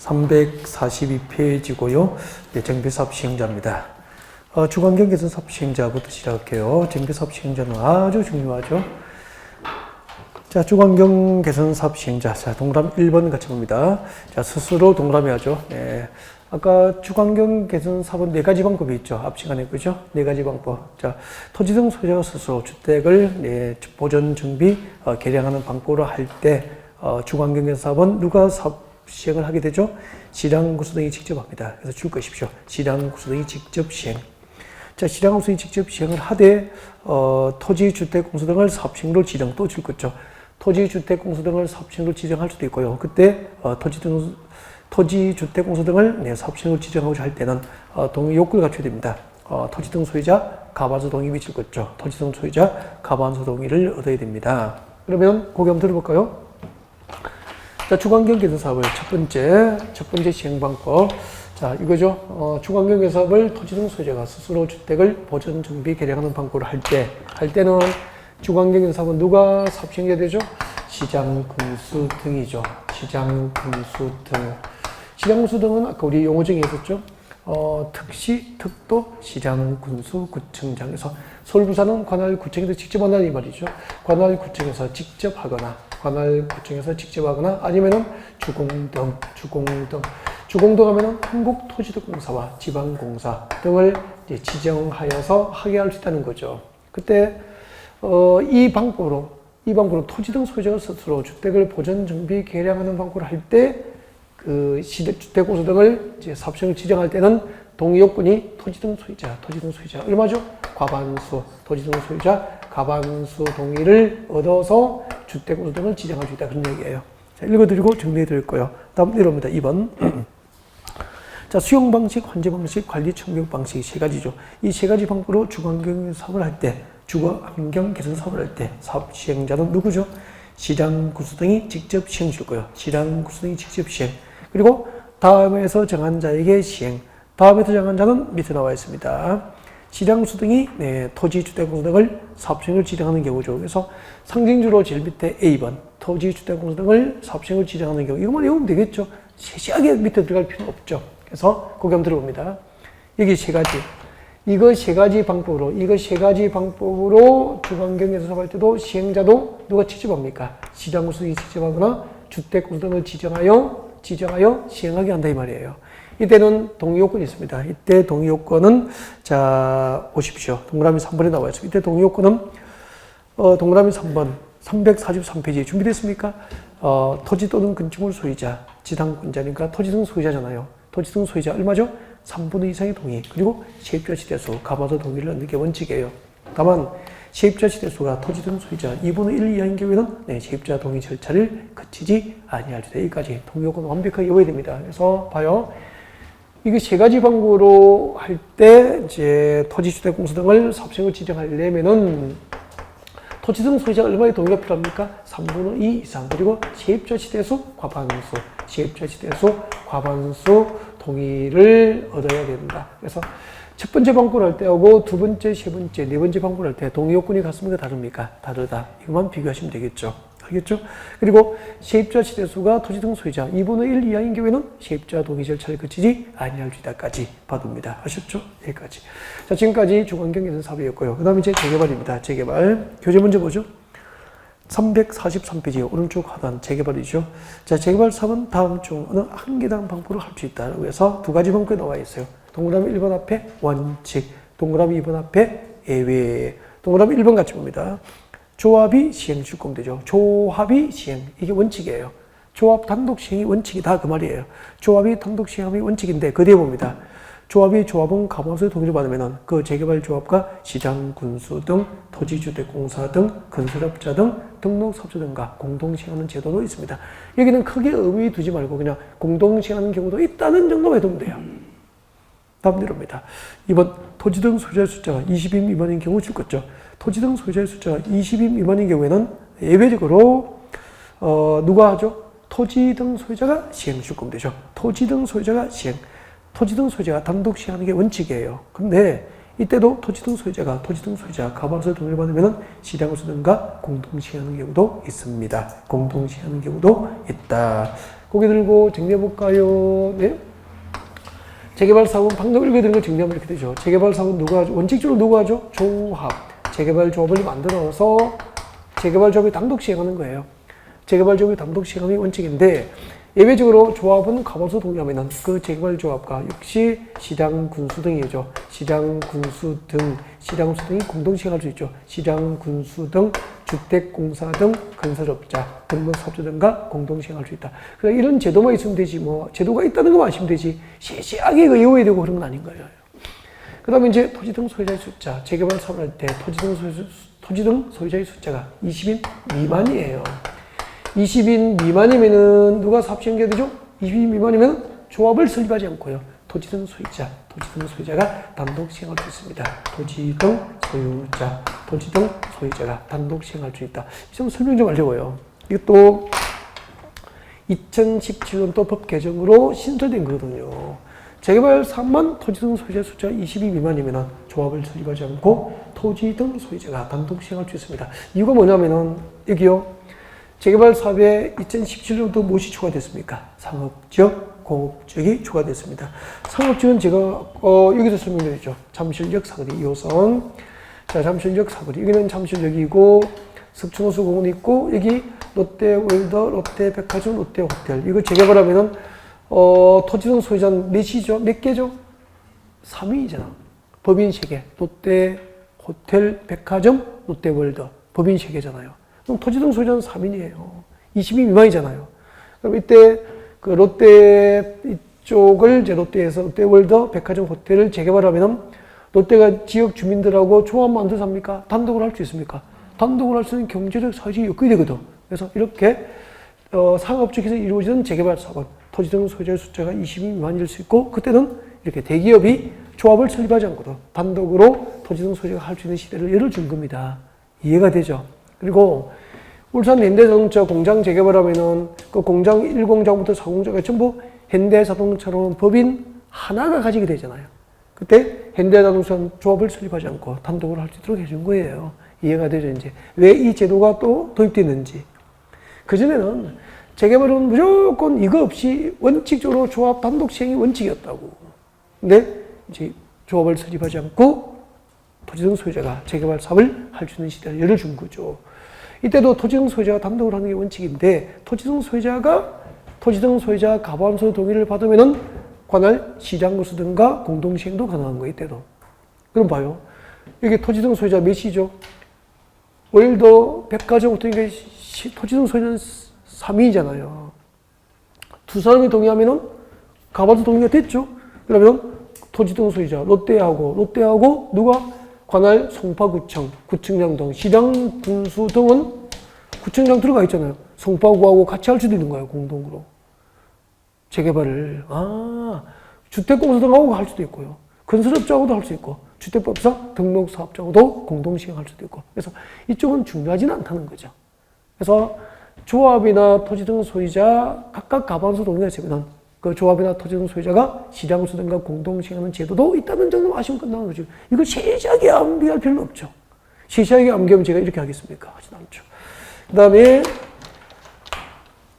342페이지고요. 네, 정비사업 시행자입니다. 주관경 개선 사업 시행자부터 시작할게요. 정비사업 시행자는 아주 중요하죠. 자, 주관경 개선 사업 시행자. 자, 동그라미 1번 같이 봅니다. 자, 스스로 동그라미 하죠. 네. 아까 주관경 개선 사업은 4가지 방법이 있죠. 앞 시간에, 그죠? 4가지 방법. 자, 토지 등 소유자가 스스로 주택을 보존, 정비, 개량하는 방법으로 할 때, 주관경 개선 사업은 누가 사업 시행을 하게 되죠? 시장구수 등이 직접 합니다. 그래서 줄 것이십시오. 시장구수 등이 직접 시행. 자, 시장구수 등이 직접 시행을 하되, 토지, 주택, 공사 등을 사업 시행으로 지정 또 줄 거죠. 토지, 주택, 공사 등을 사업 시행으로 지정할 수도 있고요. 그때, 토지, 주택, 공사 등을 사업 시행으로 지정하고자 할 때는, 동의 욕구를 갖춰야 됩니다. 토지 등 소유자, 가반수 동의 미칠 거죠. 토지 등 소유자, 가반수 동의를 얻어야 됩니다. 그러면, 고개 한번 들어볼까요? 자, 주관경 개선 사업을 첫 번째 시행 방법. 자, 이거죠. 주관경 개선 사업을 토지 등 소유자가 스스로 주택을 보존, 정비, 개량하는 방법으로 할 때는 주관경 개선 사업은 누가 사업 시행해야 되죠? 시장, 군수 등이죠. 시장, 군수 등. 시장, 군수 등은 아까 우리 용어 중에 있었죠. 특시, 특도, 시장, 군수, 구청장에서 서울부사는 관할 구청에서 직접 한다는 이 말이죠. 관할 구청에서 직접 하거나 아니면은 주공등 하면은 한국토지도공사와 지방공사 등을 이제 지정하여서 하게 할 수 있다는 거죠. 그때 이 방법으로 토지 등 소유자가 스스로 주택을 보존, 정비, 개량하는 방법을 할 때 그 주택공사 등을 이제 사업시행을 지정할 때는 동의 요건이 토지 등 소유자 얼마죠? 과반수 토지 등 소유자 과반수 동의를 얻어서 주택공사 등을 지정할 수 있다 그런 얘기예요. 자, 읽어드리고 정리해드릴 거예요. 다음 내려옵니다. 2번. 자, 수용 방식, 환제 방식, 관리 청정 방식이 3가지죠. 이 3가지 방법으로 주거환경 사업을 할 때, 주거환경 개선 사업을 할 때 사업 시행자는 누구죠? 시장 구수 등이 직접 시행 줄 거예요. 시장 구수 등이 직접 시행. 그리고 다음에서 정한 자에게 시행. 다음에서 정한 자는 밑에 나와 있습니다. 시장 구수 등이 토지, 주택 공사 등을 사업 시행을 지정하는 경우죠. 그래서 상징주로 제일 밑에 A번 토지, 주택 공사 등을 사업 시행을 지정하는 경우 이것만 외우면 되겠죠. 세세하게 밑에 들어갈 필요는 없죠. 그래서 거기 한번 들어봅니다. 여기 3가지. 이거 세 가지 방법으로 주관경에서 사업할 때도 시행자도 누가 직접 합니까? 시장 구수등이 직접 하거나 주택 구수 등을 지정하여 시행하게 한다 이 말이에요. 이때는 동의 요건이 있습니다. 이때 동의 요건은 자 보십시오. 동그라미 3번에 나와 있습니다. 이때 동의 요건은 동그라미 3번 343페이지 준비됐습니까? 토지 또는 건축물 소유자, 지상권자니까 토지 등 소유자잖아요. 토지 등 소유자 얼마죠? 3분의 2 이상의 동의, 그리고 세입자 지대수, 가반수 동의를 얻는 게 원칙이에요. 다만 세입자 지대수가 토지 등 소유자 2분의 1 이하인 경우에는 세입자 동의 절차를 거치지 아니할 수 있다. 여기까지 동의 요건을 완벽하게 외워야 됩니다. 그래서 봐요. 이게 3가지 방법으로 할 때 이제 토지, 주택, 공사 등을 사업시행을 지정하려면은 토지 등 소유자가 얼마의 동의가 필요합니까? 3분의 2 이상, 그리고 세입자 지대수 과반수 동의를 얻어야 된다. 그래서 첫 번째 방법을 할 때하고 두 번째, 세 번째, 네 번째 방법을 할 때 동의 요건이 같습니까? 다릅니까? 다르다. 이것만 비교하시면 되겠죠. 알겠죠? 그리고 세입자 지대수가 토지 등 소유자 2분의 1 이하인 경우에는 세입자 동의 절차를 거치지 아니할 수 있다까지 봐둡니다. 아셨죠? 여기까지. 자, 지금까지 주관경 개선 사업이었고요. 그 다음에 이제 재개발입니다. 재개발. 교재 문제 보죠. 343페이지 오른쪽 하단 재개발이죠. 자, 재개발 사업은 다음 중 어느 한 개당 방법으로 할 수 있다고 해서 2가지 방법이 나와 있어요. 동그라미 1번 앞에 원칙, 동그라미 2번 앞에 예외. 동그라미 1번 같이 봅니다. 조합이 시행 출금되죠. 조합이 시행, 이게 원칙이에요. 조합 단독 시행이 원칙이다 그 말이에요. 조합이 단독 시행이 원칙인데 그 뒤에 봅니다. 조합은 가반수의 동의를 받으면 그 재개발 조합과 시장, 군수 등 토지주택공사 등 건설업자 등 등록사업자 등과 공동시행하는 제도도 있습니다. 여기는 크게 의미 두지 말고 그냥 공동시행하는 경우도 있다는 정도만 해두면 돼요. 다음 내려옵니다. 이번 토지 등 소유자의 숫자가 20인 미만인 경우 줄 거죠. 토지 등 소유자의 숫자가 20인 미만인 경우에는 예외적으로 누가 하죠? 토지 등 소유자가 시행 출금되죠. 토지 등 소유자가 단독 시행하는 게 원칙이에요. 근데 이때도 토지 등 소유자 가반수 동의를 받으면 시장구수 등과 공동 시행하는 경우도 있습니다. 공동 시행하는 경우도 있다. 고개 들고 정리해볼까요? 네? 재개발 사업은 방금 읽어드린 걸 정리하면 이렇게 되죠. 재개발 사업은 누가 하죠? 원칙적으로 누가 하죠? 조합. 재개발 조합을 만들어서 재개발 조합이 단독 시행하는 거예요. 재개발 조합이 단독 시행하는 게 원칙인데, 예외적으로 조합은 가반수 동의하면 그 재개발 조합과 역시 시장, 군수 등이죠. 시장, 군수 등, 시장, 군수 등이 공동 시행할 수 있죠. 시장, 군수 등, 주택공사 등, 건설업자, 등록사업자 등과 공동 시행할 수 있다. 그러니까 이런 제도만 있으면 되지, 뭐, 제도가 있다는 것만 아시면 되지, 세세하게 외워야 되고 그런 건 아닌 거예요. 그 다음에 이제 토지 등 소유자의 숫자, 재개발 사업을 할 때 토지 등 소유자의 숫자가 20인 미만이에요. 20인 미만이면은 누가 사업 시행해야 되죠? 20인 미만이면 조합을 설립하지 않고요. 토지 등 소유자가 단독 시행할 수 있습니다. 토지 등 소유자가 단독 시행할 수 있다. 좀 설명 좀 하려고요. 이것도 2017년도 법 개정으로 신설된 거거든요. 재개발 사업만 토지 등 소유자 숫자 20인 미만이면 조합을 설립하지 않고 토지 등 소유자가 단독 시행할 수 있습니다. 이유가 뭐냐면은 여기요. 재개발 사업에 2017년도 무엇이 추가됐습니까? 상업지역, 공업지역이 추가됐습니다. 상업지역은 제가 여기서 설명드렸죠. 잠실역 사거리 2호선. 자, 잠실역 사거리. 여기는 잠실역이고 석촌호수 공원 있고 여기 롯데월더, 롯데백화점, 롯데호텔. 이거 재개발하면은 토지등 소유자는 몇이죠? 몇 개죠? 3위잖아. 법인 3개. 롯데호텔, 백화점, 롯데월더. 법인 3개잖아요. 그럼 토지등 소유자는 3인이에요. 20인 미만이잖아요. 그럼 이때 그 롯데 이쪽을 이제 롯데에서 롯데월더, 백화점, 호텔을 재개발하면은 롯데가 지역 주민들하고 조합 만들어서 합니까? 단독으로 할 수 있습니까? 단독으로 할 수 있는 경제적 사회적 여건이 되거든. 그래서 이렇게 상업적에서 이루어지는 재개발 사업은 토지등 소유자의 숫자가 20인 미만일 수 있고, 그때는 이렇게 대기업이 조합을 설립하지 않고도 단독으로 토지등 소유자가 할 수 있는 시대를 열어준 겁니다. 이해가 되죠? 그리고 울산 현대자동차 공장 재개발하면은 그 공장 1공장부터 4공장까지 전부 현대자동차로는 법인 하나가 가지게 되잖아요. 그때 현대자동차는 조합을 설립하지 않고 단독으로 할 수 있도록 해준 거예요. 이해가 되죠, 이제. 왜 이 제도가 또 도입됐는지. 그전에는 재개발은 무조건 이거 없이 원칙적으로 조합 단독 시행이 원칙이었다고. 근데 이제 조합을 설립하지 않고 토지등 소유자가 재개발 사업을 할 수 있는 시대를 열어준 거죠. 이때도 토지등 소유자가 단독을 하는 게 원칙인데, 토지등 소유자 가반수 동의를 받으면은 관할 시장구수 등과 공동시행도 가능한 거예요, 이때도. 그럼 봐요. 여기 토지등 소유자 몇이죠? 월더, 백화점, 호텔, 토지등 소유자는 3인이잖아요. 두 사람이 동의하면은 가반수 동의가 됐죠? 그러면 토지등 소유자, 롯데하고 누가? 관할 송파구청, 구청장 등, 시장, 군수 등은 구청장 들어가 있잖아요. 송파구하고 같이 할 수도 있는 거예요, 공동으로. 재개발을. 주택공사 등하고 할 수도 있고요. 건설업자하고도 할 수 있고, 주택법상 등록사업자하고도 공동시행할 수도 있고. 그래서 이쪽은 중요하지는 않다는 거죠. 그래서 조합이나 토지 등 소유자 각각 가반수 동의가 있으면 그 조합이나 토지 등 소유자가 시장수 등과 공동시행하는 제도도 있다는 점을 아시면 끝나는 거죠. 이걸 세세하게 암기할 필요는 없죠. 세세하게 암기하면 제가 이렇게 하겠습니까? 하진 않죠. 그 다음에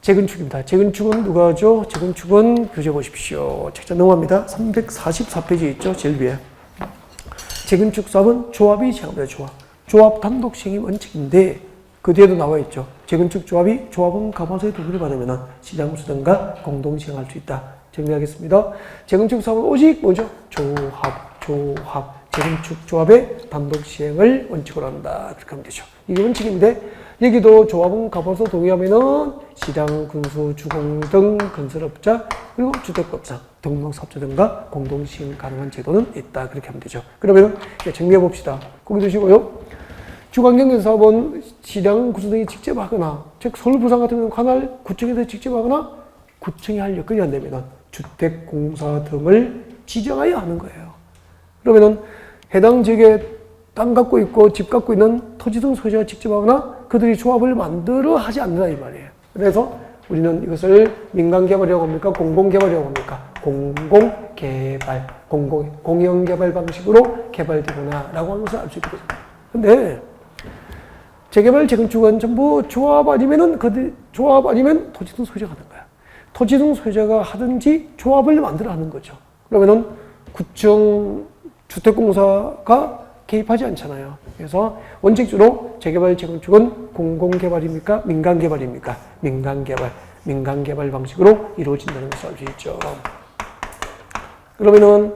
재건축입니다. 재건축은 누가 하죠? 재건축은 교재 보십시오. 책자 넘어갑니다. 344페이지 있죠? 제일 위에. 재건축 사업은 조합이 시행합니다. 조합 단독 시행이 원칙인데 그 뒤에도 나와 있죠. 재건축 조합은 가반수의 동의를 받으면 시장수 등과 공동 시행할 수 있다. 정리하겠습니다. 재건축 사업은 오직 뭐죠? 조합. 재건축 조합의 단독 시행을 원칙으로 한다. 그렇게 하면 되죠. 이게 원칙인데 여기도 조합은 가반수 동의하면은 시장, 군수, 주공 등 건설업자 그리고 주택법상 등록사업자 등과 공동 시행 가능한 제도는 있다. 그렇게 하면 되죠. 그러면 정리해 봅시다. 거기 두시고요. 주관경제 사업은 시장, 구수 등이 직접 하거나, 즉 서울부산 같은 경우는 관할 구청에서 직접 하거나 구청이 할 여건이 안 되면 주택공사 등을 지정하여 하는 거예요. 그러면은 해당 지역에 땅 갖고 있고 집 갖고 있는 토지 등 소유자가 직접 하거나 그들이 조합을 만들어 하지 않는다 이 말이에요. 그래서 우리는 이것을 민간개발이라고 합니까? 공공개발이라고 합니까? 공영개발 방식으로 개발되구나 라고 하는 것을 알 수 있거든요. 근데 재개발, 재건축은 전부 조합 아니면 토지 등 소유자가 하는 거야. 토지 등 소유자가 하든지 조합을 만들어 하는 거죠. 그러면은 구청 주택공사가 개입하지 않잖아요. 그래서 원칙적으로 재개발, 재건축은 공공개발입니까? 민간개발입니까? 민간개발 방식으로 이루어진다는 것을 알 수 있죠. 그러면은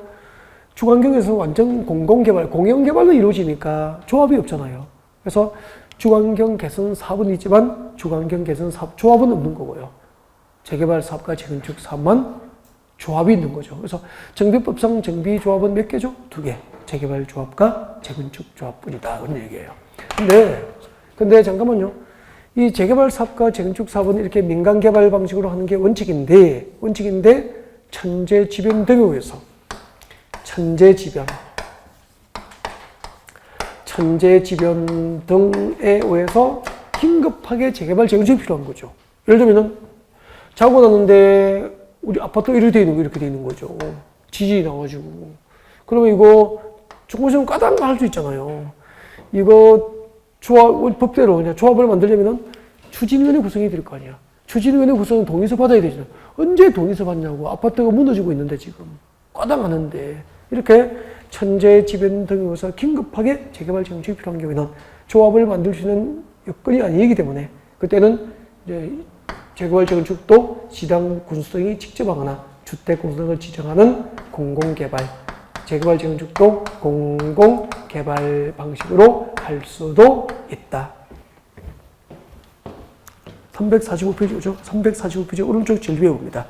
주관경에서 완전 공공개발, 공영개발로 이루어지니까 조합이 없잖아요. 그래서 주관경 개선 사업은 있지만 주관경 개선 사업 조합은 없는 거고요. 재개발 사업과 재건축 사업만 조합이 있는 거죠. 그래서 정비법상 정비조합은 몇 개죠? 2개. 재개발 조합과 재건축 조합뿐이다. 그런 얘기예요. 근데 잠깐만요. 이 재개발 사업과 재건축 사업은 이렇게 민간 개발 방식으로 하는 게 원칙인데 천재지변 등에 의해서 천재지변 등에 의해서 긴급하게 재개발, 재건축이 필요한 거죠. 예를 들면은 자고 났는데 우리 아파트가 이렇게 돼 있는 거, 이렇게 돼 있는 거죠. 지진이 나가지고. 그러면 이거 조금 있으면 까당 할 수 있잖아요. 이거 법대로 그냥 조합을 만들려면은 추진위원회 구성이 될 거 아니야. 추진위원회 구성은 동의서 받아야 되잖아. 언제 동의서 받냐고. 아파트가 무너지고 있는데 지금. 까당하는데. 이렇게 천재지변 등에 의해서 긴급하게 재개발, 재건축이 필요한 경우에는 조합을 만들 수 있는 여건이 아니기 때문에 그때는 이제 재개발, 재건축도 시당 군수등이 직접 하거나 주택공사등을 지정하는 공공개발, 재개발, 재건축도 공공개발 방식으로 할 수도 있다. 345페이지죠. 345페이지 오른쪽 제일 위에 봅니다.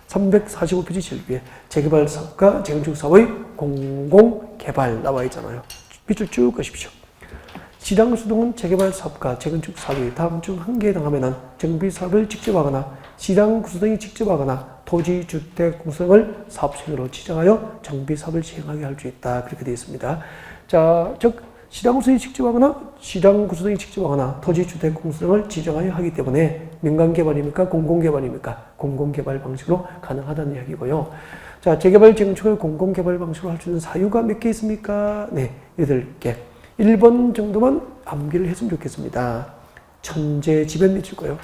345페이지 제일 위에 재개발 사업과 재건축 사업의 공공개발 나와 있잖아요. 밑줄 쭉 가십시오. 시당 수등은 재개발 사업과 재건축 사업이 다음 중 한 개에 해당하면 정비 사업을 직접 하거나 시당 구수등이 직접 하거나 토지, 주택, 공사등을 사업 수행으로 지정하여 정비 사업을 시행하게 할 수 있다. 그렇게 되어 있습니다. 자, 즉 시당 구수등이 직접 하거나 시당 구수등이 직접 하거나 토지, 주택, 공사등을 지정하여 하기 때문에 민간개발입니까? 공공개발입니까? 공공개발 방식으로 가능하다는 이야기고요. 자, 재개발, 재건축을 공공개발 방식으로 할 수 있는 사유가 몇 개 있습니까? 네, 8개. 1번 정도만 암기를 했으면 좋겠습니다. 천재지변 밑줄까요?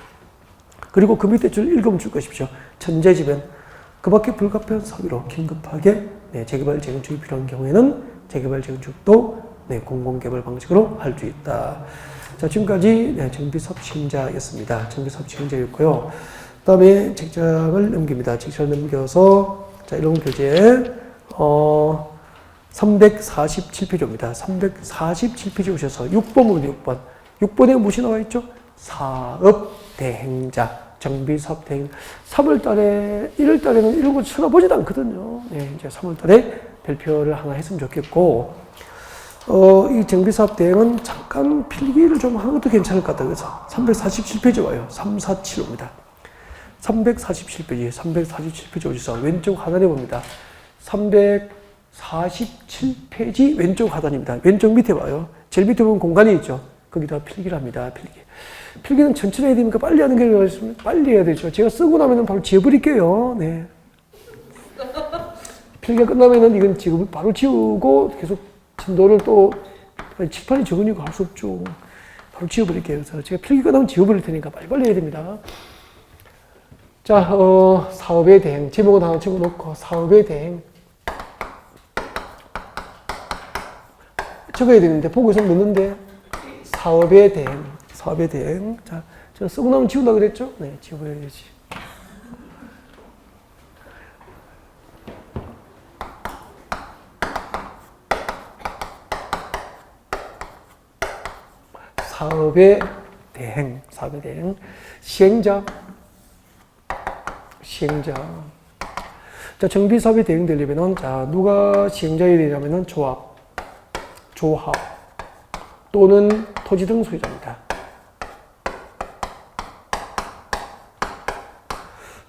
그리고 그 밑에 줄 읽으면 줄 것이십시오. 천재지변. 그 밖에 불가피한 사유로 긴급하게 재개발, 재건축이 필요한 경우에는 재개발, 재건축도 공공개발 방식으로 할 수 있다. 자, 지금까지 정비사업 시행자였습니다. 정비사업 시행자였고요. 그 다음에 책장을 넘깁니다. 책장을 넘겨서 자, 이런 교재 347페이지입니다. 347페이지 오셔서 6번으로 6번. 6번에 무엇이 나와 있죠? 사업 대행자, 정비사업 대행. 3월 달에, 1월 달에는 이런 거 쳐다보지도 않거든요. 이제 3월 달에 발표를 하나 했으면 좋겠고, 이 정비사업 대행은 잠깐 필기를 좀 하는 것도 괜찮을 것 같아요. 그래서 347페이지 와요. 347호입니다. 347페이지 오셔서 왼쪽 하단에 봅니다. 347페이지 왼쪽 하단입니다. 왼쪽 밑에 봐요. 제일 밑에 보면 공간이 있죠. 거기다 필기를 합니다. 필기는 천천히 해야 됩니까? 빨리 하는 게 있으면 빨리 해야 되죠. 제가 쓰고 나면 바로 지워버릴게요. 네. 필기가 끝나면은 이건 지금 바로 지우고 계속 진도를 또 칠판이 적으니까 할 수 없죠. 바로 지워버릴게요. 그래서 제가 필기 끝나면 지워버릴 테니까 빨리빨리 해야 됩니다. 자, 사업의 대행. 제목은 하나 적어놓고 사업의 대행. 적어야 되는데 보고서 넣는데 사업의 대행. 자, 제가 쓰고 나면 지운다 그랬죠? 네, 지워야지. 사업의 대행. 시행자. 자, 정비사업이 대행되려면은, 자, 누가 시행자가 되냐면은 조합 또는 토지 등 소유자입니다.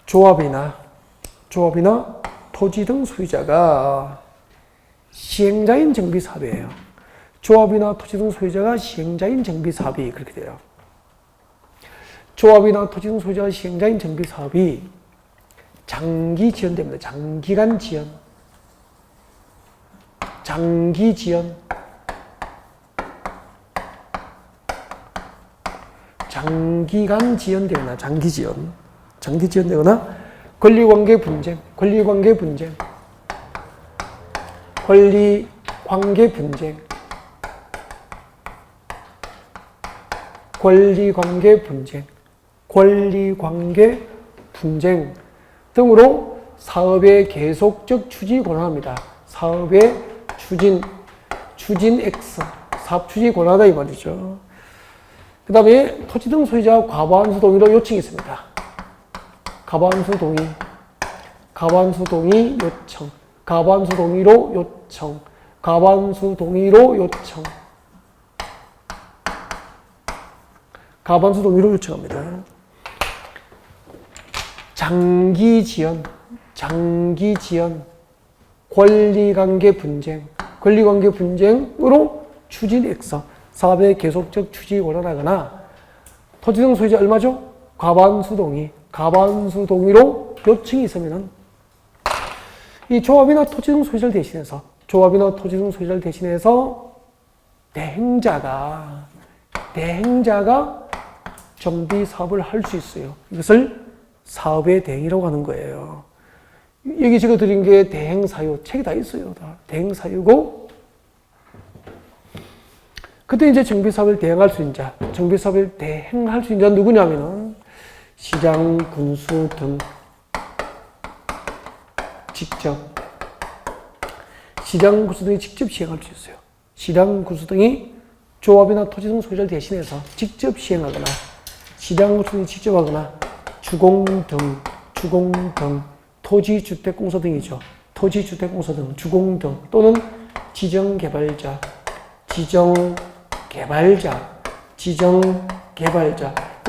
조합이나 토지 등 소유자가 시행자인 정비사업이에요. 조합이나 토지 등 소유자가 시행자인 정비사업이 그렇게 돼요. 조합이나 토지 등 소유자가 시행자인 정비사업이 장기 지연됩니다. 장기간 지연. 장기 지연되거나 권리관계 분쟁, 권리관계 분쟁, 권리관계 분쟁, 권리관계 분쟁, 권리관계 분쟁 등으로 사업의 계속적 추진이 곤란합니다. 사업의 추진 X, 사업 추진이 곤란하다 이 말이죠. 그 다음에 토지 등 소유자 과반수 동의로 요청이 있습니다. 과반수 동의 요청, 과반수 동의로 요청, 과반수 동의로 요청, 과반수 동의로 요청합니다. 장기 지연, 권리관계 분쟁으로 추진 X, 사업의 계속적 추진이 곤란하거나 토지 등 소유자 얼마죠? 과반수 동의로 요청이 있으면은 이 조합이나 토지 등 소유자를 대신해서 대행자가 정비 사업을 할 수 있어요. 이것을 사업의 대행이라고 하는 거예요. 여기 제가 드린 게 대행사유, 책에 다 있어요. 다 대행사유고, 그때 이제 정비사업을 대행할 수 있는 자, 정비사업을 대행할 수 있는 자는 누구냐면은 시장, 군수 등 직접, 시장, 군수 등이 직접 시행할 수 있어요. 시장, 군수 등이 조합이나 토지 등 소유자를 대신해서 직접 시행하거나, 시장, 군수 등이 직접 하거나, 주공 등, 토지주택공사 등이죠. 토지주택공사 등, 주공 등, 또는 지정개발자.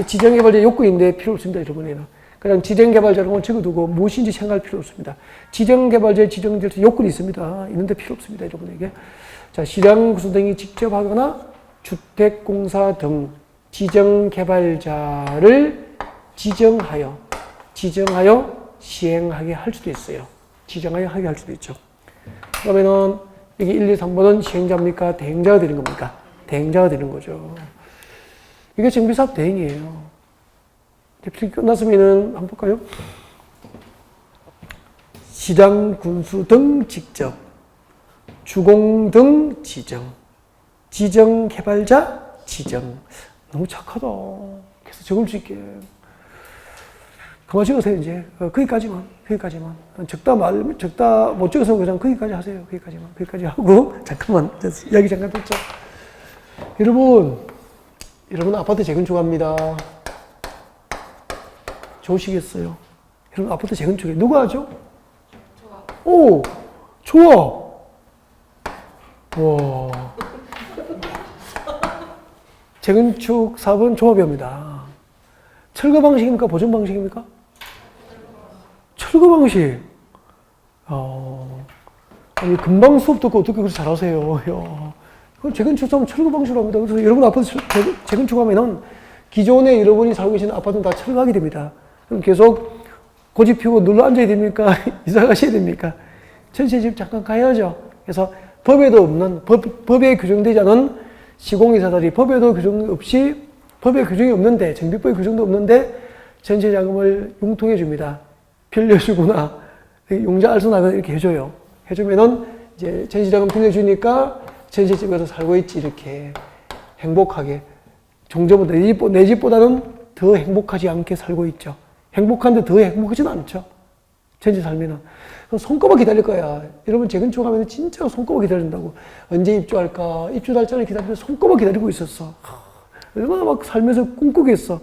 지정개발자 요건인데 필요 없습니다, 여러분에는. 그냥 지정개발자라고 적어두고 무엇인지 생각할 필요 없습니다. 지정개발자에 지정될 수 요건이 있습니다. 있는데 필요 없습니다, 여러분에게. 자, 시장구수 등이 직접 하거나 주택공사 등 지정개발자를 지정하여 시행하게 할 수도 있어요. 지정하여 하게 할 수도 있죠. 그러면은 여기 1, 2, 3번은 시행자입니까? 대행자가 되는 겁니까? 대행자가 되는 거죠. 이게 정비사업 대행이에요. 대표 끝났으면은 한번 볼까요? 시장, 군수 등 직접, 주공 등 지정 개발자 지정. 너무 착하다. 그래서 적을 수 있게. 그만 적으세요, 이제. 거기까지만. 적다 못 적어서 그냥 거기까지 하세요. 거기까지 하고. 잠깐만. 이야기 잠깐 듣자. 여러분 아파트 재건축합니다. 좋으시겠어요? 여러분 아파트 재건축에 누가 하죠? 오! 좋아! 와. 재건축 사업은 조합입니다. 철거 방식입니까? 보존 방식입니까? 철거 방식. 아니, 금방 수업 듣고 어떻게 그렇게 잘하세요? 그럼 재건축 사업은 철거 방식으로 합니다. 그래서 여러분 아파트 재건축하면은 기존에 여러분이 살고 계시는 아파트는 다 철거하게 됩니다. 그럼 계속 고집 피우고 눌러 앉아야 됩니까? 이사 가셔야 됩니까? 전세 집 잠깐 가야죠. 그래서 법에도 없는, 법에 규정되지 않은 시공이사들이 법에도 규정 없이, 법에 규정이 없는데, 정비법에 규정도 없는데, 전세 자금을 융통해 줍니다. 빌려주거나, 용자 알선하거나 이렇게 해줘요. 해주면은, 이제 전세 자금 빌려주니까 전세집에서 살고 있지, 이렇게. 행복하게. 종전보다, 내 집보다는 더 행복하지 않게 살고 있죠. 행복한데 더 행복하지는 않죠. 전세 살면은. 그럼 손꼽아 기다릴 거야. 여러분 재건축하면 진짜 손꼽아 기다린다고. 언제 입주할까? 입주 날짜를 기다리면서 손꼽아 기다리고 있었어. 얼마나 막 살면서 꿈꾸겠어.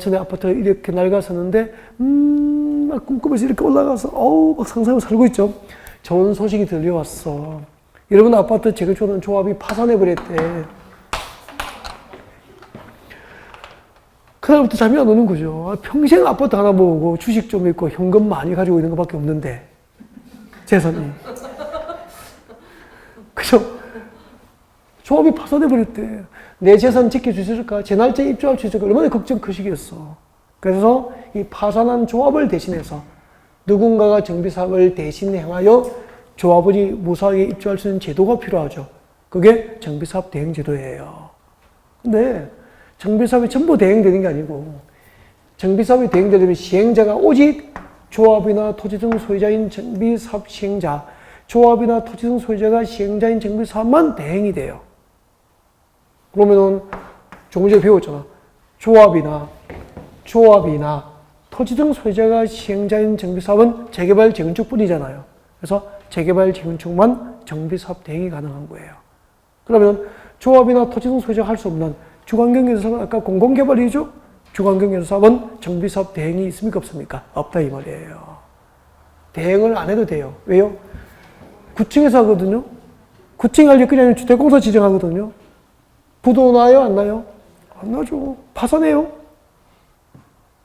전에 아파트 이렇게 낡았었는데, 막 꿈꾸면서 이렇게 올라가서, 막 상상하고 살고 있죠. 좋은 소식이 들려왔어. 여러분 아파트 재건축하는 조합이 파산해버렸대. 그날부터 잠이 안 오는 거죠. 평생 아파트 하나 모으고 주식 좀 있고 현금 많이 가지고 있는 것밖에 없는데 재산이. 그죠? 조합이 파산해버렸대. 내 재산 지켜주실까? 제 날짜에 입주할 수 있을까? 얼마나 걱정 크시겠어. 그래서 이 파산한 조합을 대신해서 누군가가 정비사업을 대신 행하여 조합원이 무사하게 입주할 수 있는 제도가 필요하죠. 그게 정비사업 대행제도예요. 근데 정비사업이 전부 대행되는 게 아니고, 정비사업이 대행되려면 시행자가 오직 조합이나 토지 등 소유자인 정비사업 시행자, 조합이나 토지 등 소유자가 시행자인 정비사업만 대행이 돼요. 그러면은 조금 전에 배웠잖아. 조합이나 토지 등 소유자가 시행자인 정비사업은 재개발, 재건축뿐이잖아요. 그래서 재개발, 재건축만 정비사업 대행이 가능한 거예요. 그러면 조합이나 토지 등 소유자가 할 수 없는 주관경계사업은 아까 공공개발이죠? 주관경계사업은 정비사업 대행이 있습니까? 없습니까? 없다 이 말이에요. 대행을 안 해도 돼요. 왜요? 구층에서 하거든요. 구층 할 일 아니라 주택공사 지정하거든요. 부도 나요? 안 나요? 안 나죠. 파산해요?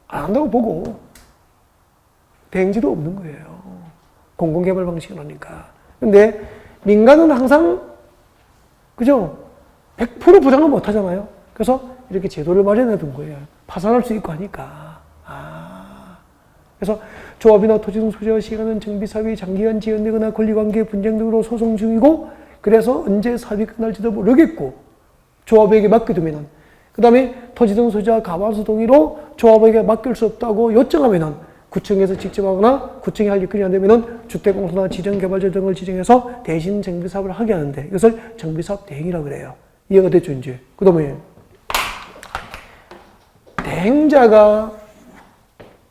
안 한다고 보고. 대행지도 없는 거예요. 공공개발 방식이라니까. 근데 민간은 항상 그죠? 100% 보장은 못 하잖아요. 그래서 이렇게 제도를 마련해 둔 거예요. 파산할 수 있고 하니까. 그래서 조합이나 토지 등 소유자가 시행하는 정비사업이 장기간 지연되거나 권리관계 분쟁 등으로 소송 중이고, 그래서 언제 사업이 끝날지도 모르겠고, 조합에게 맡겨두면은, 그 다음에 토지 등 소유자가 가반수 동의로 조합에게 맡길 수 없다고 요청하면은, 구청에서 직접 하거나 구청이 할 일이 안 되면은 주택공사나 지정개발자 등을 지정해서 대신 정비사업을 하게 하는데, 이것을 정비사업 대행이라고 그래요. 이해가 됐죠, 이제? 그 다음에, 대행자가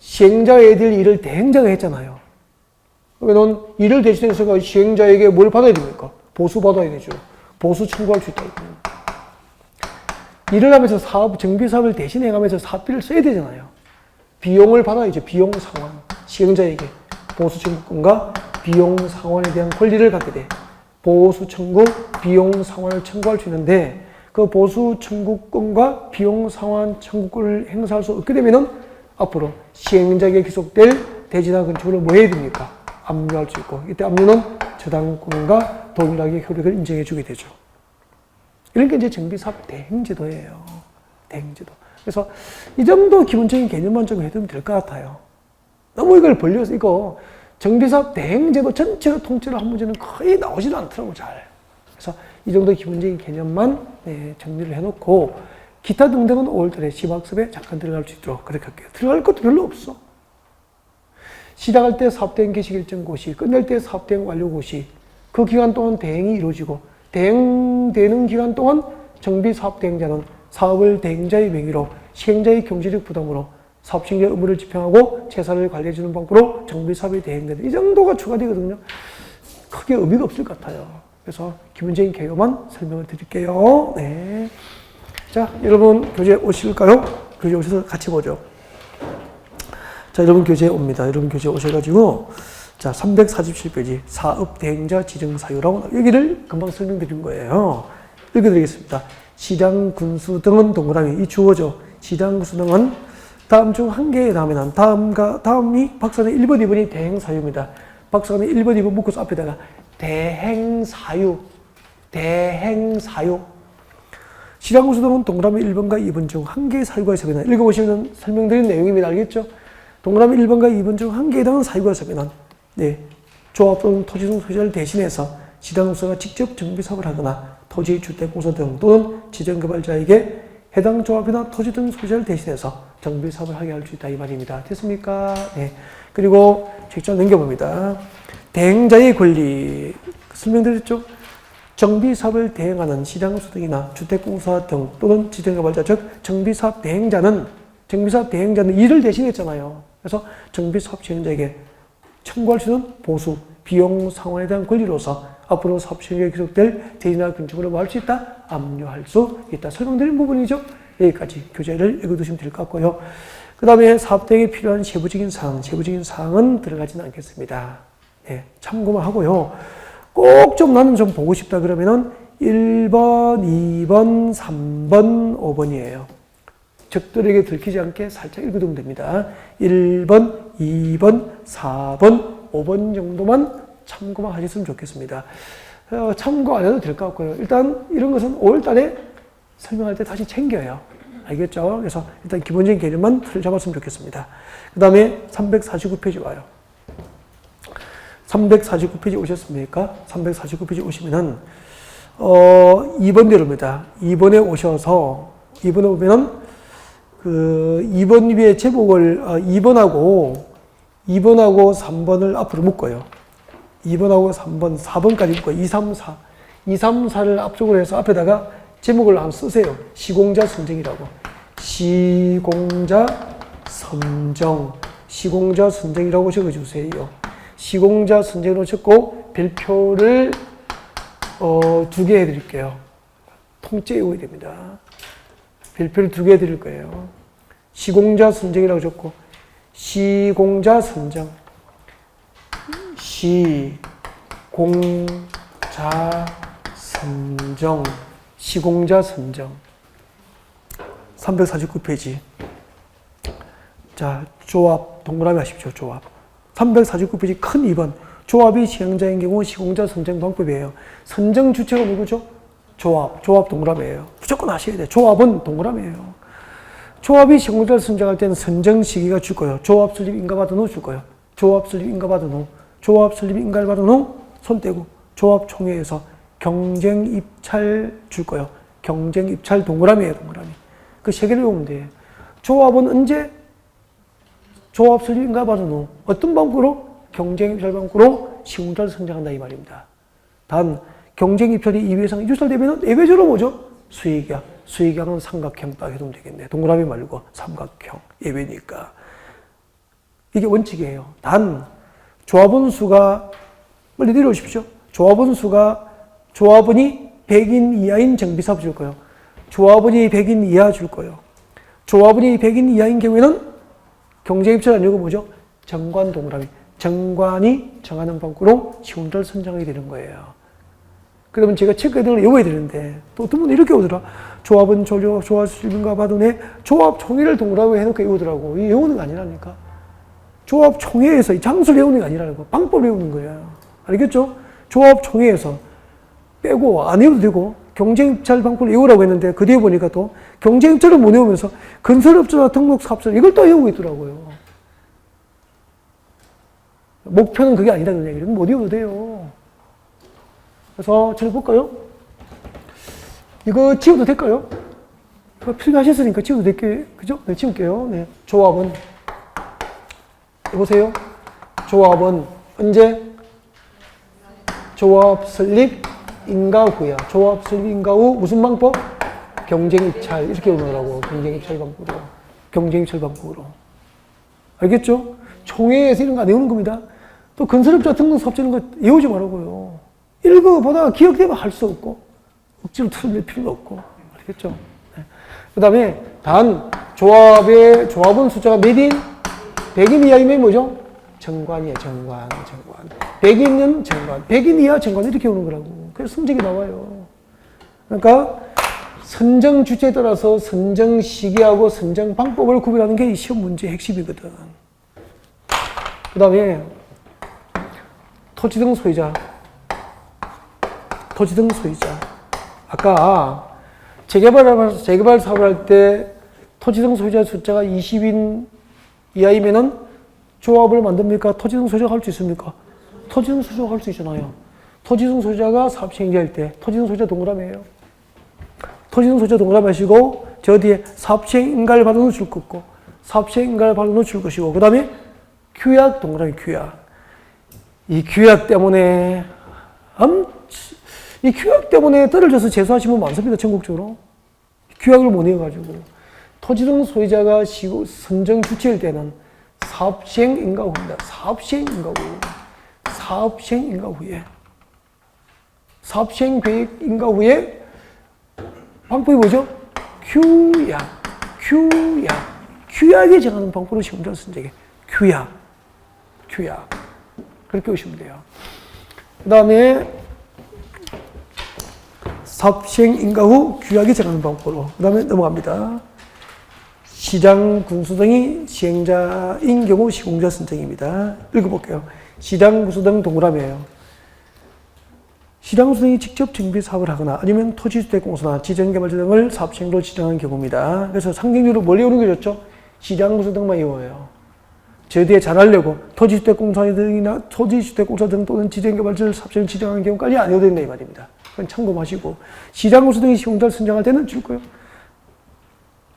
시행자에 대한 일을 대행자가 했잖아요. 그러면 일을 대신해서 시행자에게 뭘 받아야 됩니까? 보수 받아야 되죠. 보수 청구할 수 있다고. 일을 하면서 정비사업을 대신해가면서 사업비를 써야 되잖아요. 비용을 받아야죠. 비용 상환. 시행자에게 보수 청구권과 비용 상환에 대한 권리를 갖게 돼. 보수 청구, 비용 상환을 청구할 수 있는데, 그 보수 청구권과 비용 상환 청구권을 행사할 수 없게 되면은 앞으로 시행자에게 기속될 대지나 건축을 뭐 해야 됩니까? 압류할 수 있고, 이때 압류는 저당권과 동일하게 효력을 인정해 주게 되죠. 이런 게 이제 정비사업 대행제도예요. 대행제도. 그래서 이 정도 기본적인 개념만 좀 해두면 될 것 같아요. 너무 이걸 벌려서 이거 정비사업 대행제도 전체로 통째로 한 문제는 거의 나오지도 않더라고, 잘. 그래서 이 정도 기본적인 개념만 정리를 해놓고, 기타 등등은 5월달에 시학습에 잠깐 들어갈 수 있도록 그렇게 할게요. 들어갈 것도 별로 없어. 시작할 때 사업대행 개시결정고시, 끝낼 때 사업대행 완료고시, 그 기간 동안 대행이 이루어지고, 대행되는 기간 동안 정비사업대행자는 사업을 대행자의 명의로 시행자의 경제적 부담으로 사업시행자의 의무를 집행하고 재산을 관리해주는 방법으로 정비사업이 대행된다. 이 정도가 추가되거든요. 크게 의미가 없을 것 같아요. 그래서 기본적인 개요만 설명을 드릴게요. 네. 자, 여러분 교재 오실까요? 교재 오셔서 같이 보죠. 자, 여러분 교재에 옵니다. 여러분 교재에 오셔가지고, 자, 347페이지 사업대행자 지정사유라고, 여기를 금방 설명드린 거예요. 읽어드리겠습니다. 시장, 군수 등은 동그라미, 이 주어죠. 시장, 군수 등은 다음 중 한 개에 해당하면 다음이 박사는 1번, 2번이 대행사유입니다. 박사는 1번, 2번 묶어서 앞에다가 대행사유. 시장, 군수 등은 동그라미 1번과 2번 중 한 개의 사유가 있으면, 읽어보시면 설명드린 내용입니다. 알겠죠? 동그라미 1번과 2번 중 한 개에 해당하는 사유가 있으면, 조합 또는 토지 등 소유자를 대신해서 시장공사가 직접 정비사업을 하거나 토지, 주택공사 등 또는 지정개발자에게 해당 조합이나 토지 등 소유자를 대신해서 정비사업을 하게 할 수 있다 이 말입니다. 됐습니까? 네. 그리고 책장 넘겨봅니다. 대행자의 권리 설명드렸죠? 정비사업을 대행하는 시장공사 등이나 주택공사 등 또는 지정개발자, 즉 정비사업 대행자는 일을 대신했잖아요. 그래서 정비사업 시행자에게 청구할 수 있는 보수, 비용 상환에 대한 권리로서 앞으로 사업 시행에 계속될 대지나 건축으로 뭐 할 수 있다? 압류할 수 있다. 설명드린 부분이죠. 여기까지 교재를 읽어두시면 될 것 같고요. 그 다음에 사업 대행에 필요한 세부적인 사항은 들어가지는 않겠습니다. 네, 참고만 하고요. 꼭 좀 나는 좀 보고 싶다 그러면은 1번, 2번, 3번, 5번이에요. 적들에게 들키지 않게 살짝 읽어두면 됩니다. 1번, 2번, 4번, 5번 정도만 참고만 하셨으면 좋겠습니다. 참고 안 해도 될 것 같고요. 일단 이런 것은 5월 달에 설명할 때 다시 챙겨요. 알겠죠? 그래서 일단 기본적인 개념만 틀 잡았으면 좋겠습니다. 그 다음에 349페이지 와요. 349페이지 오셨습니까? 349페이지 오시면은 2번대로입니다. 2번에 오셔서 2번에 보면은 그 2번 위에 제목을 2번하고 2번하고 3번을 앞으로 묶어요. 2번하고 3번, 4번까지 묶어요. 2, 3, 4. 2, 3, 4를 앞쪽으로 해서 앞에다가 제목을 한번 쓰세요. 시공자 선정이라고. 시공자 선정. 시공자 선정이라고 적어주세요. 시공자 선정으로 적고 별표를 2개 해드릴게요. 통째 외워야 됩니다. 별표를 2개 해드릴 거예요. 시공자 선정이라고 적고 시공자 선정. 시공자 선정. 시공자 선정. 349페이지. 자, 조합 동그라미 하십시오. 조합. 349페이지 큰 2번. 조합이 시행자인 경우 시공자 선정 방법이에요. 선정 주체가 누구죠? 조합. 조합 동그라미예요. 무조건 하셔야 돼요. 조합은 동그라미예요. 조합이 시공자를 선정할 때는 선정 시기가 줄 거예요. 조합 설립 인가 받은 후 줄 거예요. 조합 설립 인가 받은 후. 조합 설립 인가를 받은 후 손 떼고 조합 총회에서 경쟁 입찰 줄 거예요. 경쟁 입찰 동그라미예요. 동그라미. 그 세 개를 외우면 돼요. 조합은 언제? 조합 설립 인가 받은 후. 어떤 방법으로? 경쟁 입찰 방법으로 시공자를 선정한다 이 말입니다. 단 경쟁 입찰이 2회 이상 유찰되면 예외적으로 뭐죠? 수익이야. 수익량은 삼각형 딱 해두면 되겠네. 동그라미 말고 삼각형. 예외니까. 이게 원칙이에요. 단 조합원 수가 빨리 내려오십시오. 조합원 수가 조합원이 100인 이하인 정비사업 줄 거예요. 조합원이 100인 이하 줄 거예요. 조합원이 100인 이하인 경우에는 경쟁 입찰 아니고 뭐죠? 정관 동그라미. 정관이 정하는 방법으로 시공자를 선정하게 되는 거예요. 그러면 제가 체크해드는 외워야 되는데 또 어떤 분은 이렇게 오더라. 조합은 조합 수립인가 받은 해 조합 총회를 동그라미 해놓고 외우더라고. 이 외우는 게 아니라니까. 조합 총회에서 이 장소를 외우는 게 아니라고. 방법 외우는 거예요. 알겠죠? 조합 총회에서 빼고 안 외워도 되고 경쟁 입찰 방법을 외우라고 했는데 그 뒤에 보니까 또 경쟁 입찰을 못 외우면서 건설업자나 등록사업자 이걸 또 외우고 있더라고요. 목표는 그게 아니라는 얘기를 못 외워도 돼요. 그래서 저를 볼까요? 이거 지워도 될까요? 필요하셨으니까 지워도 될게요. 그죠? 네, 지울게요. 네. 조합은, 여보세요? 조합은 언제? 조합 설립 인가 후야. 조합 설립 인가 후 무슨 방법? 경쟁 입찰. 이렇게 오느라고. 경쟁 입찰 방법으로. 경쟁 입찰 방법으로. 알겠죠? 총회에서 이런 거 안 외우는 겁니다. 또 건설업자 등록 사업자 이런 거 외우지 말라고요. 읽어보다가 기억되면 할 수 없고, 억지로 틀릴 필요도 없고. 알겠죠? 네. 그 다음에, 단, 조합원 숫자가 몇인? 100인 이하이면 뭐죠? 정관이에요, 정관. 100인은 정관. 100인 이하 정관. 이렇게 오는 거라고. 그래서 성적이 나와요. 그러니까, 선정 주체에 따라서 선정 시기하고 선정 방법을 구별하는 게 이 시험 문제의 핵심이거든. 그 다음에, 토지 등 소유자. 아까 재개발 사업을 할 때 토지 등 소유자 숫자가 20인 이하이면은 조합을 만듭니까? 토지 등 소유자가 할 수 있습니까? 토지 등 소유자가 할 수 있잖아요. 토지 등 소유자가 사업 시행자일 때 토지 등 소유자 동그라미예요. 토지 등 소유자 동그라미 하시고 저 뒤에 사업 시행 인가를 받은 후 줄 것고 사업 시행 인가를 받은 후 줄 것이고 그 다음에 규약 동그라미 규약. 이 규약 때문에 이 규약 때문에 떨어져서 재수하신 분 많습니다. 전국적으로. 규약을 못 외워가지고. 토지 등 소유자가 선정 주체일 때는 사업시행 인가 후입니다. 사업시행 인가 후에. 사업시행 계획 인가 후에 방법이 뭐죠? 규약이 정하는 방법으로 시험자를 선정해. 규약. 그렇게 오시면 돼요. 그 다음에 사업시행 인가 후 규약이 정하는 방법으로. 그 다음에 넘어갑니다. 시장, 군수 등이 시행자인 경우 시공자 선정입니다. 읽어볼게요. 시장, 군수 등 동그라미예요. 시장, 군수 등이 직접 정비 사업을 하거나 아니면 토지주택공사나 지정개발자 등을 사업시행으로 지정한 경우입니다. 그래서 상징적으로 뭘 외우는 게 좋죠? 시장, 군수 등만 외워요. 저 뒤에 잘하려고 토지주택공사 등이나 토지주택공사 등 또는 지정개발자를 사업시행을 지정한 경우까지 안 외워야 된다 이 말입니다. 그건 참고하시고 시장, 군수 등이 시공자를 선정할 때는 줄 거예요.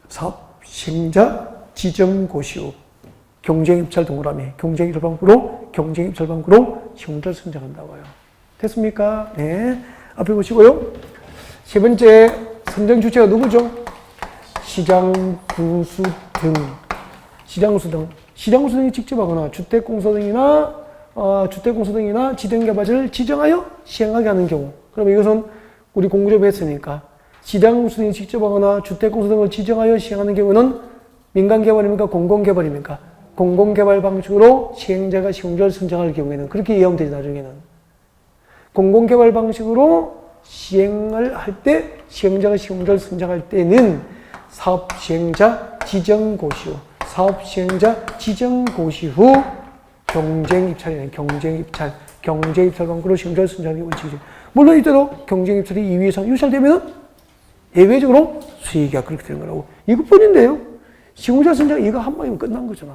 사업 시행자 지정 고시후 경쟁입찰 동그라미, 경쟁입찰 방구로, 경쟁입찰 방구로 시공자를 선정한다고요. 됐습니까? 네. 앞에 보시고요. 세 번째, 선정 주체가 누구죠? 시장, 구수 등. 시장, 구수 등. 시장, 구수 등이 직접 하거나 주택공사 등이나 지정개발자를 지정하여 시행하게 하는 경우. 그러면 이것은 우리 공구조에 했으니까 시장, 구수 등이 직접 하거나 주택공사 등을 지정하여 시행하는 경우는 민간개발입니까? 공공개발입니까? 공공개발 방식으로 시행자가 시공자를 선정할 경우에는 그렇게 이해하면 되지, 나중에는. 공공개발 방식으로 시행을 할 때, 시행자가 시공자를 선정할 때는 사업시행자 지정고시 후 경쟁입찰이네. 경쟁입찰 방식으로 시행자를 선정하는 게 원칙이죠. 물론 이대로 경쟁입찰이 2위 이상 유찰되면 예외적으로 수의계약 그렇게 되는 거라고. 이것뿐인데요. 시공자 선정 이거 한 번이면 끝난 거죠.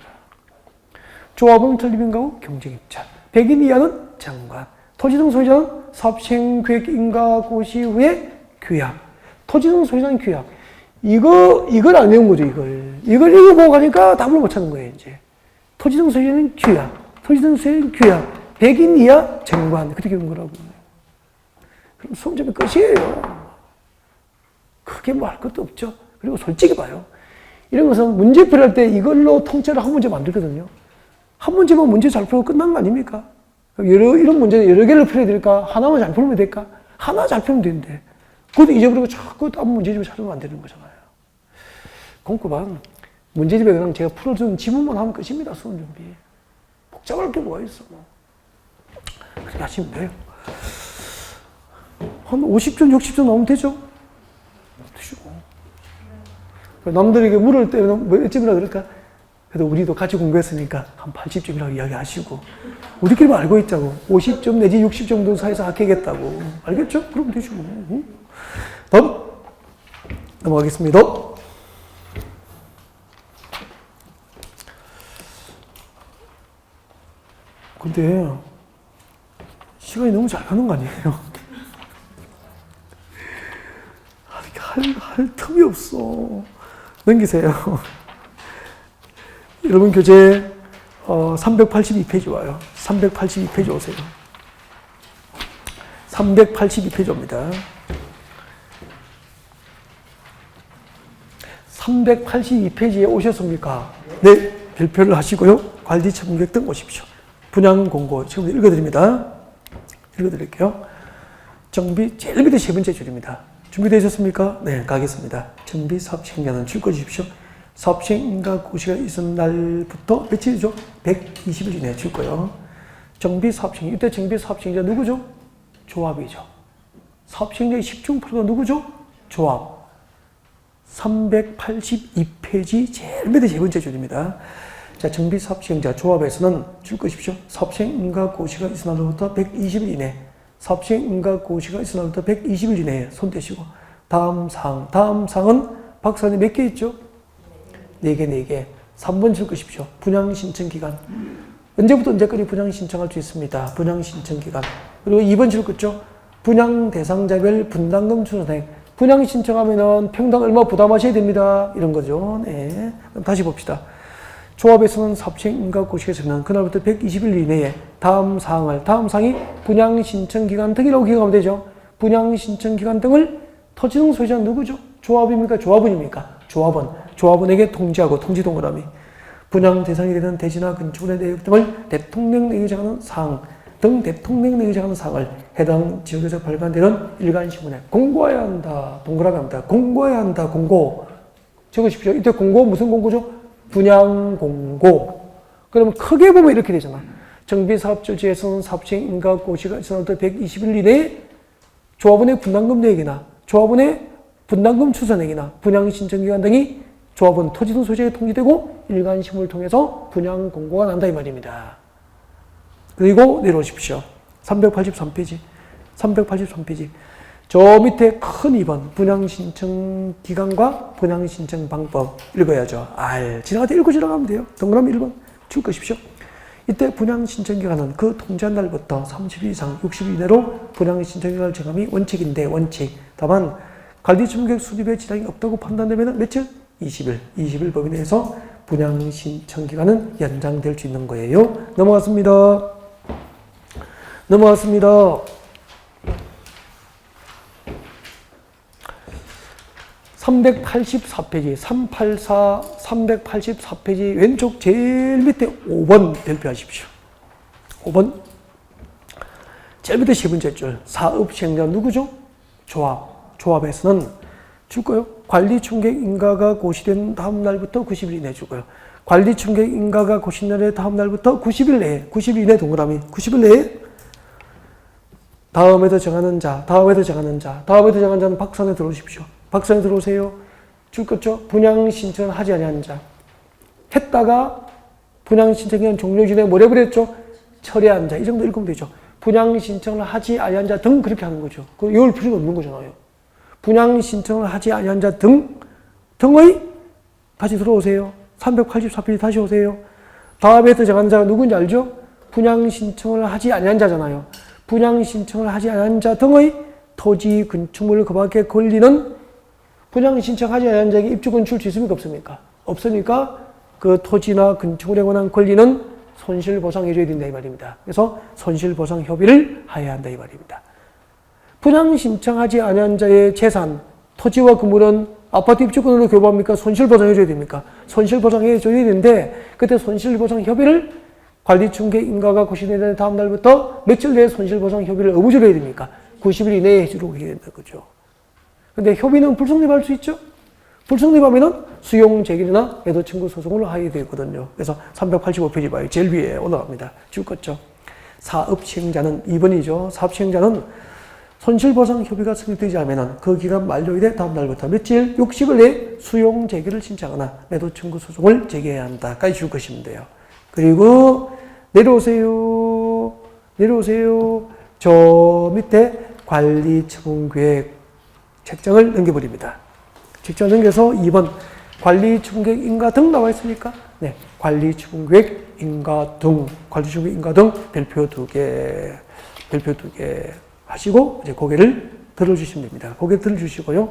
조합원 설립인가고 경쟁입찰. 100인 이하는 장관. 토지등 소유자는 사업시행계획 인가고시 후에 규약. 토지등 소유자는 규약. 이걸 안 외운 거죠, 이걸 읽어보고 가니까 답을 못 찾는 거예요, 이제. 토지등 소유자는 규약. 토지등 소유자는 규약. 100인 이하 정관. 그렇게 외운 거라고. 그럼 수험점이 끝이에요. 크게 뭐 할 것도 없죠. 그리고 솔직히 봐요. 이런 것은 문제 풀이할 때 이걸로 통째로 한 문제 만들거든요. 한 문제만 문제 잘 풀고 끝난 거 아닙니까? 이런 문제는 여러 개를 풀어야 될까? 하나만 잘 풀면 될까? 하나 잘 풀면 되는데. 그것도 잊어버리고 자꾸 다른 문제집을 찾으면 안 되는 거잖아요. 공급은 문제집에 그냥 제가 풀어준 지문만 하면 끝입니다. 수험 준비. 복잡할 게 뭐가 있어. 뭐. 그렇게 하시면 돼요. 한 50점, 60점 나오면 되죠? 드시고. 남들에게 물을 때는 몇 점이라 그럴까? 그래도 우리도 같이 공부했으니까 한 80점이라고 이야기하시고 우리끼리만 알고 있자고 50점 내지 60점 정도 사이에서 합격했다고 알겠죠? 그럼 되죠. 다음 넘어가겠습니다. 근데 시간이 너무 잘 가는 거 아니에요? 할 틈이 없어. 넘기세요. 여러분 교재 382페이지 와요. 382페이지 오세요. 382페이지 옵니다. 382페이지에 오셨습니까? 네, 별표를 하시고요. 관리 청객 등 오십시오. 분양 공고 지금 읽어드립니다. 읽어드릴게요. 정비 제일 밑에 세 번째 줄입니다. 준비되셨습니까? 네, 가겠습니다. 정비 사업시행자는 줄 것이십시오. 사업시행 인가고시가 있은 날부터 며칠이죠? 120일 이내에 줄 거예요. 정비 사업시행, 이때 정비 사업시행자 누구죠? 조합이죠. 사업시행자의 10중프로가 누구죠? 조합. 382페이지 제일 밑에 세 번째 줄입니다. 자, 정비 사업시행자 조합에서는 줄 것이십시오. 사업시행 인가고시가 있은 날부터 120일 이내. 사업시행 인가고시가 있은 날부터 120일 이내에 손 떼시고. 다음 사항은 박사님 몇 개 있죠? 4개. 3번 줄 것이십시오. 분양 신청 기간. 언제부터 언제까지 분양 신청할 수 있습니다. 분양 신청 기간. 그리고 2번 줄 것죠? 분양 대상자별 분담금 추산액. 분양 신청하면은 평당 얼마 부담하셔야 됩니다. 이런 거죠. 네. 그럼 다시 봅시다. 조합에서는 사업시행 인가고시에서는 그날부터 120일 이내에 다음 사항이 분양 신청 기간 등이라고 기억하면 되죠. 분양 신청 기간 등을 토지등 소유자는 누구죠? 조합입니까? 조합원입니까? 조합원에게 통지하고 통지 동그라미. 분양 대상이 되는 대지나 건축물의 내역 등을 대통령령에 정하는 사항 등 대통령령에 정하는 사항을 해당 지역에서 발간되는 일간신문에 공고해야 한다. 동그라미 합니다. 공고해야 한다. 공고. 적으십시오. 이때 공고 무슨 공고죠? 분양 공고. 그러면 크게 보면 이렇게 되잖아. 정비사업조지에서는 사업시행 인가고시가 있어도 120일 이내에 조합원의 분담금 내역이나 조합원의 분담금 추산액이나 분양 신청 기간 등이 조합원 토지등 소유자에 통지되고 일간신문을 통해서 분양 공고가 난다 이 말입니다. 그리고 내려오십시오. 383페이지. 저 밑에 큰 2번 분양 신청 기간과 분양 신청 방법 읽어야죠. 지나갈 때 읽고 지나가면 돼요. 동그라미 1번 줄 것이십시오. 이때 분양 신청 기간은 그 통지한 날부터 30일 이상 60일 이내로 분양 신청 기간을 정함이 원칙인데 원칙. 다만 관리청객 수립에 지장이 없다고 판단되면 며칠? 20일 범위 내에서 분양 신청 기간은 연장될 수 있는 거예요. 넘어갔습니다. 넘어갔습니다. 384페이지, 384페이지 왼쪽 제일 밑에 5번 발표하십시오. 5번. 제일 밑에 10번째 줄. 사업 시행자 누구죠? 조합에서는 줄 거요. 관리 총객 인가가 고시된 다음 날부터 90일 이내 주고요. 관리 총객 인가가 고시된 날의 다음 날부터 90일 내에, 90일 이내 동그라미, 90일 내에 다음에도 정하는 자, 다음에도 정하는 자, 다음에도 정하는 자는 박산에 들어오십시오. 박산에 들어오세요. 줄 거죠? 분양 신청을 하지 아니한 자. 했다가 분양 신청기간 종료 전에 뭐래 그랬죠? 철회한 자. 이 정도 읽으면 되죠. 분양 신청을 하지 아니한 자 등 그렇게 하는 거죠. 그 외울 필요가 없는 거잖아요. 분양 신청을 하지 아니한 자 등의 다시 들어오세요. 384페이지 다시 오세요. 다음에 정한 자가 누군지 알죠? 분양 신청을 하지 아니한 자잖아요. 분양 신청을 하지 않은 자 등의 토지 건축물 그 밖에 권리는 분양 신청하지 않은 자에게 입주권 줄 수 있습니까? 없습니까? 없으니까 그 토지나 건축물에 관한 권리는 손실보상해 줘야 된다 이 말입니다. 그래서 손실보상 협의를 하여야 한다 이 말입니다. 분양 신청하지 않은 자의 재산, 토지와 건물은 아파트 입주권으로 교부합니까? 손실보상해 줘야 됩니까? 손실보상해 줘야 되는데 그때 손실보상 협의를 관리 총객 인가가 고시된 다음 날부터 며칠 내에 손실보상 협의를 의무적으로 해야 됩니까? 90일 이내에 해주려고 해야 된다는 거죠. 근데 협의는 불성립할 수 있죠? 불성립하면은 수용 제기나 애도 청구 소송을 하게 되거든요. 그래서 385페이지 봐요. 제일 위에 올라갑니다. 줄 거죠. 사업 시행자는 2번이죠. 사업 시행자는 손실보상 협의가 성립되지 않으면 그 기간 만료일에 다음 날부터 며칠 60일 내에 수용 제기를 신청하거나 매도 청구 소송을 제기해야 한다까지 줄 것이면 돼요. 그리고 내려오세요. 내려오세요. 저 밑에 관리 처분 계획 책정을 넘겨버립니다. 책정 넘겨서 2번 관리 처분 계획 인가 등 나와 있습니까? 네. 관리 처분 계획 인가 등, 관리 처분 계획 인가 등 별표 2개 하시고 이제 고개를 들어주시면 됩니다. 고개 들어주시고요.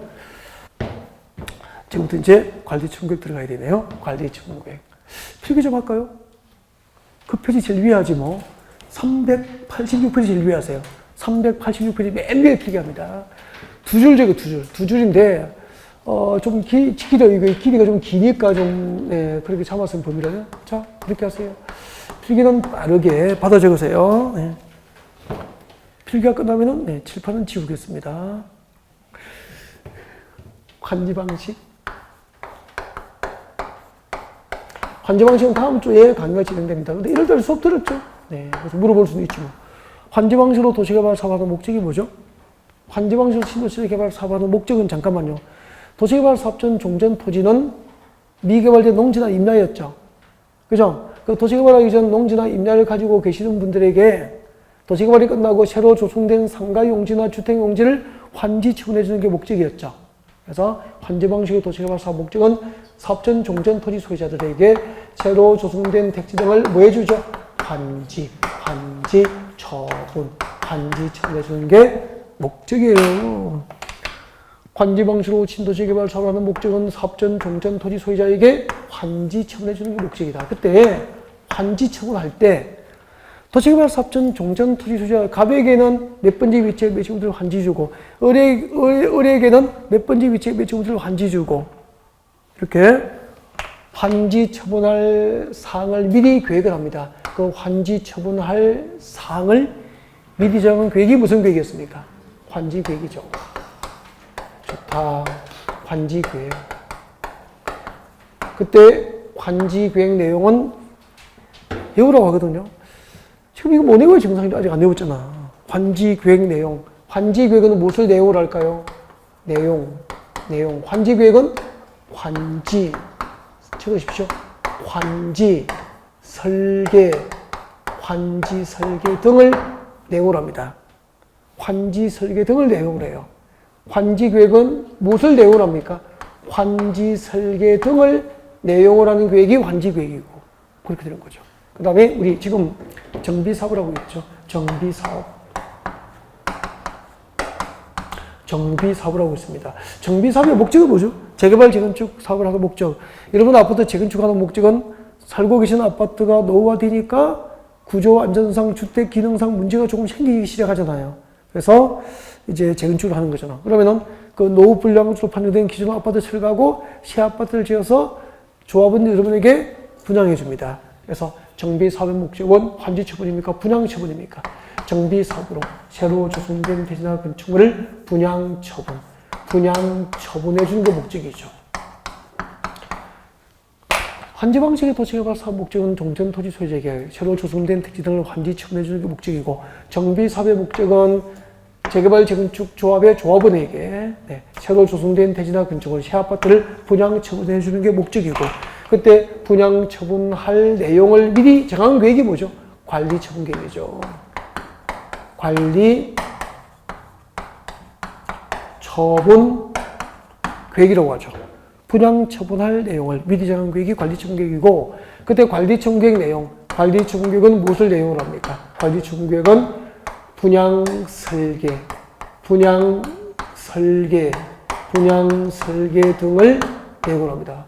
지금부터 이제 관리 처분 계획 들어가야 되네요. 관리 처분 계획. 필기 좀 할까요? 그 페이지 제일 위에 하지 뭐. 386페이지 제일 위에 하세요. 386페이지 맨 위에 필기합니다. 두 줄인데, 좀 길어요. 이거 길이가 좀 기니까 좀, 네, 그렇게 참았으면 범위를. 자, 이렇게 하세요. 필기는 빠르게 받아 적으세요. 네. 필기가 끝나면은, 네, 칠판은 지우겠습니다. 관리 방식. 관제 방식은 다음 주에 강의가 진행됩니다. 근데 1월달에 수업 들었죠? 네. 그래서 물어볼 수도 있지 뭐. 관제 방식으로 도시개발 사업하는 목적이 뭐죠? 관제 방식으로 신도시 개발 사업하는 목적은 잠깐만요. 도시개발 사업 전 종전 토지는 미개발된 농지나 임야였죠. 그죠? 그 도시개발하기 전 농지나 임야를 가지고 계시는 분들에게 도시개발이 끝나고 새로 조성된 상가 용지나 주택 용지를 환지 처분해 주는 게 목적이었죠. 그래서 환지 방식의 도시개발 사업 목적은 사업 전 종전 토지 소유자들에게 새로 조성된 택지 등을 뭐 해주죠? 환지 처분, 환지 처분해 주는 게 목적이에요. 환지 방식으로 신도시 개발 사업을 하는 목적은 사업 전 종전 토지 소유자에게 환지 처분해 주는 게 목적이다. 그때 환지 처분할 때 도시개발 사업 전 종전 토지 소유자 갑에게는 몇 번지 위치에 몇 제곱미터를 환지 주고 을에게는 몇 번지 위치에 몇 제곱미터를 환지 주고 이렇게 환지 처분할 사항을 미리 계획을 합니다. 그 환지 처분할 사항을 미리 정한 계획이 무슨 계획이었습니까? 환지 계획이죠. 좋다. 환지 계획. 그때 환지 계획 내용은 외우라고 하거든요. 지금 이거 뭐 내고요? 지금 아직 안 외웠잖아. 환지 계획 내용. 환지 계획은 무엇을 내용을 할까요? 내용. 환지 계획은 환지. 적으십시오. 환지, 설계 등을 내용을 합니다. 환지, 설계 등을 내용을 해요. 환지 계획은 무엇을 내용을 합니까? 환지, 설계 등을 내용을 하는 계획이 환지 계획이고 그렇게 되는 거죠. 그 다음에 우리 지금 정비사업을 하고 있죠. 정비사업을 하고 있습니다. 정비사업의 목적은 뭐죠? 재개발, 재건축 사업을 하는 목적. 여러분 아파트 재건축하는 목적은 살고 계신 아파트가 노후화되니까 구조 안전상 주택 기능상 문제가 조금 생기기 시작하잖아요. 그래서 이제 재건축을 하는 거잖아. 그러면은 그 노후 불량으로 판정된 기존 아파트 철거하고 새 아파트를 지어서 조합은 여러분에게 분양해 줍니다. 그래서 정비 사업의 목적은 환지 처분입니까? 분양 처분입니까? 정비 사업으로 새로 조성된 대지나 건축물을 분양 처분해 주는 게 목적이죠. 환지 방식의 도시개발 사업 목적은 종전 토지 소유자 계약, 새로 조성된 택지 등을 환지 처분해 주는 게 목적이고, 정비 사업의 목적은 재개발 재건축 조합의 조합원에게 새로 조성된 대지나 건축물 새 아파트를 분양 처분해 주는 게 목적이고, 그때 분양 처분할 내용을 미리 정한 계획이 뭐죠? 관리 처분 계획이죠. 관리 처분 계획이라고 하죠. 분양 처분할 내용을 미리 정한 계획이 관리 처분 계획이고, 그때 관리 처분 계획 내용, 관리 처분 계획은 무엇을 내용으로 합니까? 관리 처분 계획은 분양 설계 등을 내용으로 합니다.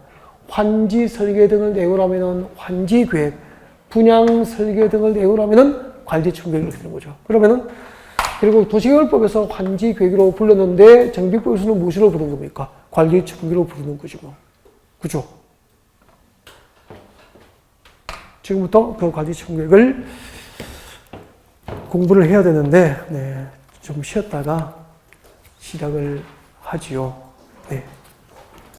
환지 설계 등을 내용으로 하면은 환지 계획, 분양 설계 등을 내용으로 하면은 관리 처분 계획을 쓰는 거죠. 그러면은 그리고 도시개발법에서 환지 계획으로 불렀는데 정비법에서는 무엇으로 부르는 겁니까? 관리 처분 계획으로 부르는 거지 뭐. 그죠? 지금부터 그 관리 처분 계획을 공부를 해야 되는데 좀 쉬었다가 시작을 하지요. 네.